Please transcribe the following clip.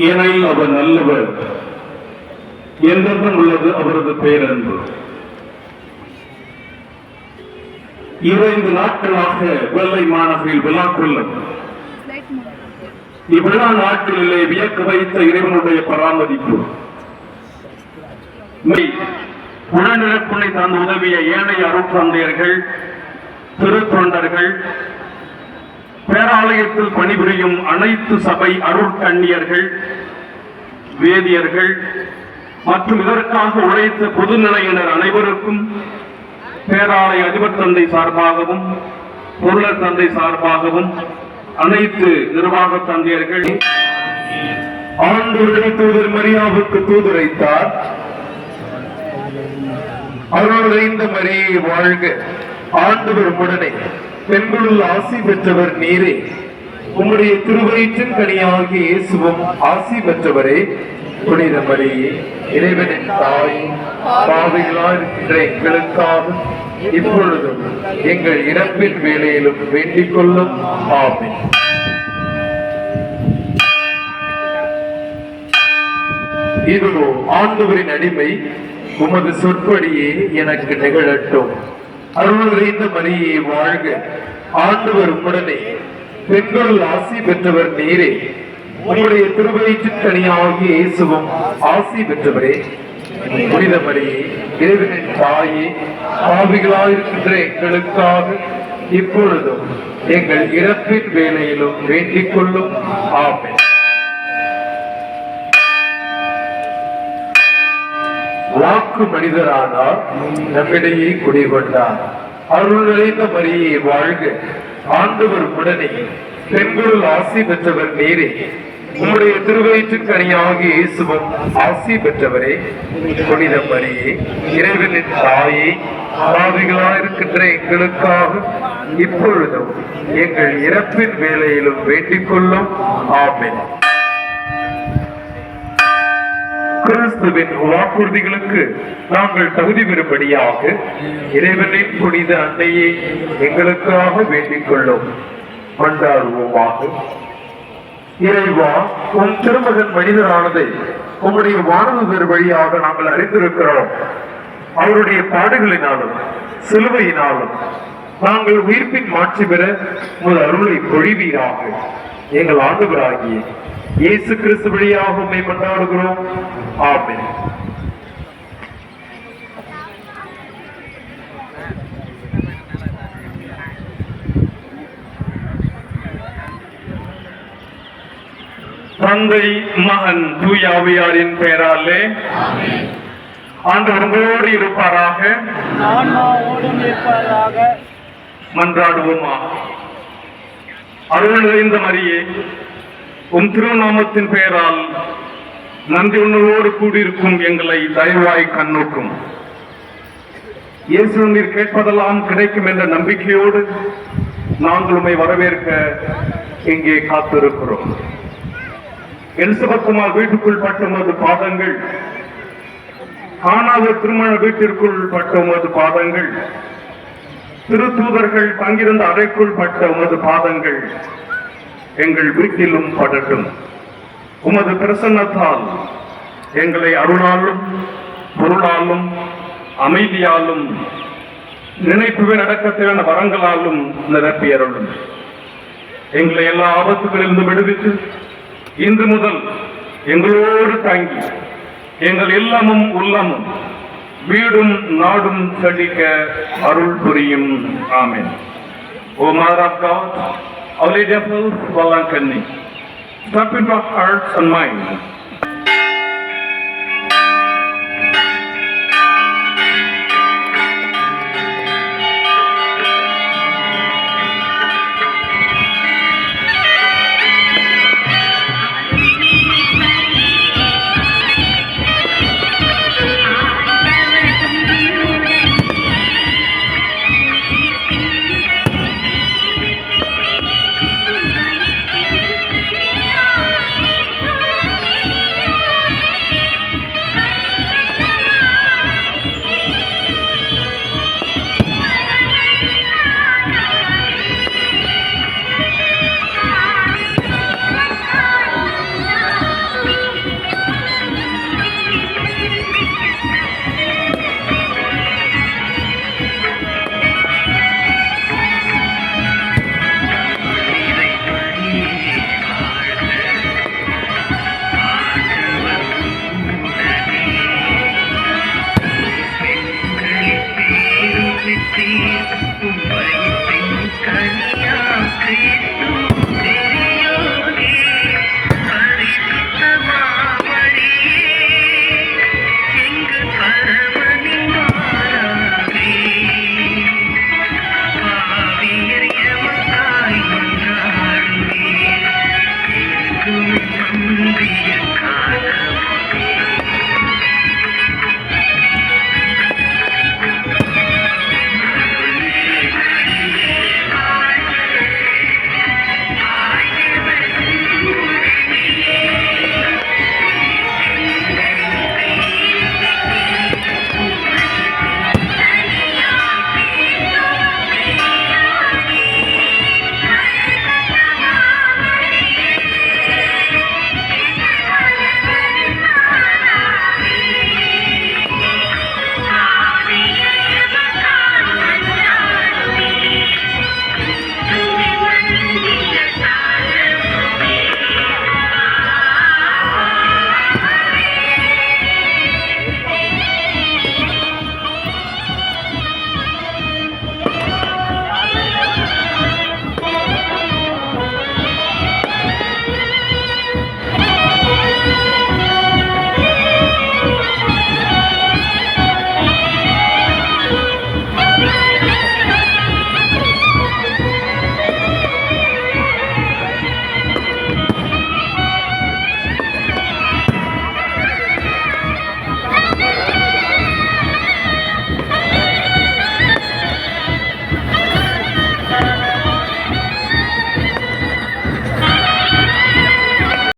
ஏனெனில் அவர் நல்லவர், என்றென்றும் உள்ளது அவரது பேரன்பு. 2 நாட்களாக வெள்ளை மாநகரில் விழா கொள்ளும். இவ்விழா நாட்களிலே வியக்க வைத்த இறைவனுடைய பராமரிப்பு, உடனிழப்புனை தந்து உதவிய ஏனைய அருட்தந்தையர்கள், திருத்தொண்டர்கள், பேராலயத்தில் பணிபுரியும் அனைத்து சபை அருட்கண்ணியர்கள், வேதியர்கள் மற்றும் இதற்காக உழைத்த பொதுநிலையினர் அனைவருக்கும் பேராலய அதிபர் தந்தை சார்பாகவும் பொருளர் தந்தை சார்பாகவும் அனைத்து நிர்வாக தந்தையர்கள் ஆண்டவருடைய தூதர் மரியாவுக்கு தூதுரைத்தார். அவருடைய இந்த மரியை வாழ்க, ஆண்டவர் உடனே, பெண்களுள் ஆசி பெற்றவர் நீரே, உம்முடைய திருவயிற்றின் கனியாகிய இயேசுவும் ஆசி பெற்றவரே. புனித மரியே, இறைவனின் தாய், பாவிகளாயிருக்கின்ற எங்களுக்காக இப்பொழுதும் எங்கள் இறப்பின் வேளையிலும் வேண்டிக் கொள்ளும். ஆமென். இதோ ஆண்டவரின் அடிமை, உமது சொற்படியே எனக்கு நிகழட்டும். அருள் நிறைந்த மரியே வாழ்க, ஆண்டவர் உம்முடனே, பெண்களுள் ஆசி பெற்றவர் நீரே, உம்முடைய திருவயிற்றின் கனியாகிய இயேசுவும் ஆசி பெற்றவரே. புனித மரியே, இறைவனின் தாயே, பாவிகளாயிருக்கின்ற எங்களுக்காக இப்பொழுதும் எங்கள் இறப்பின் வேளையிலும் வேண்டிக் கொள்ளும். ஆமென். வாக்கு மனிதரானார், நம்மிடையே குடிகொண்டார். அருள் நிறைந்த மரியே வாழ்க, ஆண்டவர் உடனே, பெண்களுள் ஆசி பெற்றவர் நீரே, உம்முடைய திருவயிற்றின் கனியாகிய இயேசுவும் ஆசி பெற்றவரே. புனித மரியே, இறைவனின் தாயே, பாவிகளாயிருக்கின்ற எங்களுக்காக இப்பொழுதும் எங்கள் இறப்பின் வேளையிலும் வேண்டிக் கொள்ளும். ஆமென். கிறிஸ்துவின் வாக்குறுதிகளுக்கு நாங்கள் தகுதி பெறும்படியாக இறைவனின் புனித அன்னையை எங்களுக்காக வேண்டிக் கொள்ளும். மன்றாடுவோமாக. இறைவா, உன் திருமகன் மனிதரானதை உம்முடைய வானதூதர் வழியாக நாங்கள் அறிந்திருக்கிறோம். அவருடைய பாடுகளினாலும் சிலுவையினாலும் நாங்கள் உயிர்ப்பின் மாட்சி பெற உமது அருளை பொழிவீராக. எங்கள் ஆண்டவராகிய இயேசு கிறிஸ்து வழியாக உம்மை மன்றாடுகிறோம். ஆமென். தந்தை, மகன், தூய ஆவியாரின் பெயராலே ஆண்டவர் உங்களோடு இருப்பாராக. மன்றாடுவோமா. அருள் நிறைந்த மரியே, உம் திருநாமத்தின் பெயரால் நன்றி உணர்வோடு கூடியிருக்கும் எங்களை தயவாய் கண்ணோக்கும். இயேசு நீர் கேட்பதெல்லாம் கிடைக்கும் என்ற நம்பிக்கையோடு நாங்கள் உம்மை வரவேற்க இங்கே காத்திருக்கிறோம். எலிசபெத்துமார் வீட்டுக்குள் பட்ட உமது பாதங்கள், காணாத திருமண வீட்டிற்குள் பட்ட உமது பாதங்கள், திருத்தூதர்கள் தங்கியிருந்த அறைக்குள் பட்ட உமது பாதங்கள் எங்கள் வீட்டிலும் படட்டும். உமது பிரசன்னத்தால் எங்களை அருளாலும் பொருளாலும் அமைதியாலும் நினைப்புவே நடக்கத்தேன வரங்களாலும் நிரப்பியருளும். எங்களை எல்லா ஆபத்துகளிலிருந்து விடுவித்து இன்று முதல் எங்களோடு தங்கி எங்கள் இல்லமும் உள்ளமும் வீடும் நாடும் செழிக்க அருள் புரியும். ஆமென். O Mother of God, Our Lady of Health, Valankanni, step into our hearts and minds